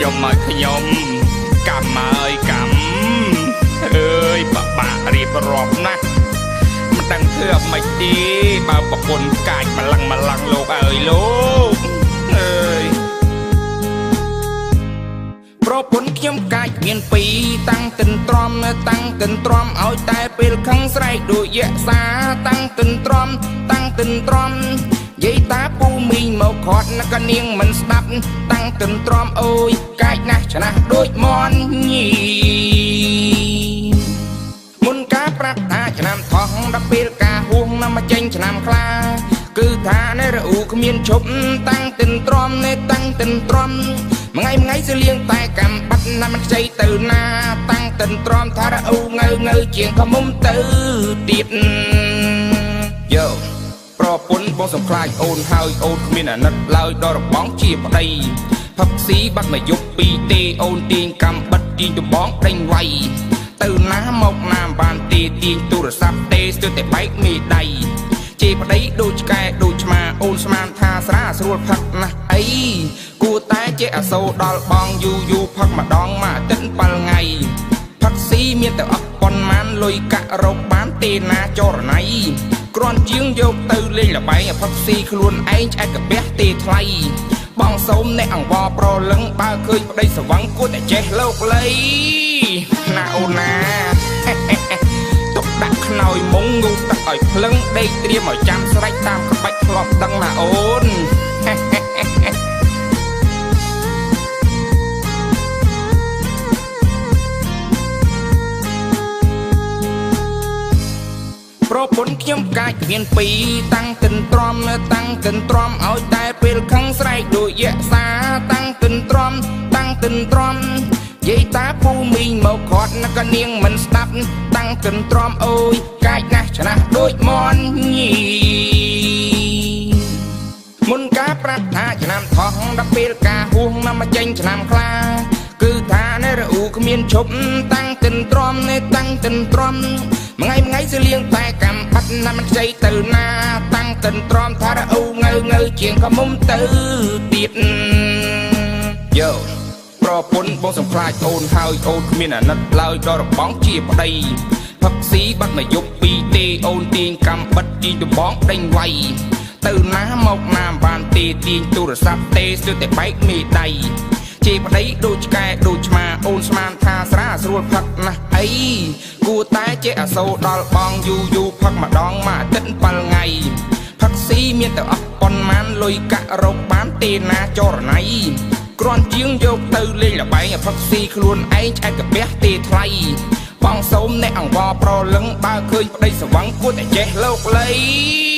យកមកខ្ញុំកម្មអើយកម្មអើយបបាក់រៀបរាប់ណាស់មិនដឹងធ្វើអ្មេចទេបើប្រពន្ធកាចម្លឹងលោកអើយលោកអើយប្រពន្ធខ្ញុំកាចមានពីរតាំងទិនទ្រាំឲ្យតែពេលខឹងស្រែកដូចយក្សាតាំងទិនទ្រាំយាយតាពូមីងមកខាត់ណាក៏នាងមិនស្ដាប់តាំងទិនទ្រាំអូយកាចណាស់ឆ្នះដូចមន់ញីមុនការប្រាប់ថាឆ្នាំថោះដល់ពេលការហួងណាមកចេញឆ្នាំខ្លាគឺថានៅរអ៊ូគ្មានឈប់តាំងទិនទ្រាំថ្ងៃសលៀងតែកំបាត់ណាមិនខ្ចីទៅណាតាំងទិនទ្រាំថារអ៊ូងើជាងខមុំទៅទៀតយោប្រពន្ធបងសំខ្លាចអូនហើយអូនគ្មានអាណិតឡើយដល់របងជាប្តីផឹកស៊ីបាត់មកយប់ពីរទេអូនទាញកំបិតទាញដំបងដេញវាយទៅណាមកណាបានទេទាញទូរស័ព្ទទេស្ទើរតែបែកមេដៃជេរប្តីដូចឆ្កែដូចឆ្មាអូនស្មានថាស្រាស្រួលផឹកណាស់អីគួរតែចេះអាសូរដល់បងយូផឹកម្ដងមួយអាទិត្យ7ថ្ងៃផឹកស៊ីមានតែអត់ប៉ុន្មានលុយកាក់រកបានទេណាចរណៃគ្រាន់ជាងយកទៅលេងល្បែងផឹកស៊ីខ្លួនឯងឆ្អែតកាពះទេថ្លៃបងសូមអ្នកអង្វរប្រលឹងបើឃើញប្តីស្វឹងគួរតែចេះលោកលីណាអូនណាទុកដាក់ខ្នើយមុងងូទឹកឲ្យភ្លឹងដេកត្រៀមឲ្យចាំស្រេចតាមក្បាច់ធ្លាប់ដឹងណាអូនប្រពន្ធខ្ញុំកាចមានពីរតាំងទិនទ្រាំឲ្យតែពេលខឹងស្រែកដូចយក្សាតាំងទិនទ្រាំយាយតាពូមីងមកខាត់ណាក៏នាងមិនស្ដាប់តាំងទិនទ្រាំអូយកាចណាស់ឆ្នះដូចមន់ញីមុនការប្រាប់ថាឆ្នាំថោះដល់ពេលការហួងណាមកចេញឆ្នាំខ្លាគឺថានៅរអ៊ូគ្មានឈប់តាំងទិនទ្រាំថ្ងៃសលៀងតែកំបាត់ណាមិនខ្ចីទៅណាតាំងទិនទ្រាំថារអ៊ូងើជាងខមុំទៅទៀតយោប្រពន្ធបងសំខ្លាចអូនហើយអូនគ្មានអាណិតឡើយដល់របងជាប្តីផឹកស៊ីបាត់មកយប់ពីរទេអូនទាញកំបិតទាញដំបងដេញវាយទៅណាមកណាបានទេទាញទូរស័ព្ទទេស្ទើរតែបែកមេដៃជេរប្តីដូចឆ្កែដូចឆ្មាអូនស្មានថាស្រាស្រួលផឹកណាស់អីគួរតែចេះអាសូរដល់បងយូផឹកម្ដងមួយអាទិត្យ7ថ្ងៃផឹកស៊ីមានតែអស់ប៉ុន្មានលុយកាក់រកបានទេណាចរណៃគ្រាន់ជាងយកទៅលេងល្បែងផឹកស៊ីខ្លួនឯងឆ្អែតកាពះទេថ្លៃបងសូមអ្នកអង្វរប្រលឹងបើឃើញប្តីស្វឹងគួរតែចេះលោកលី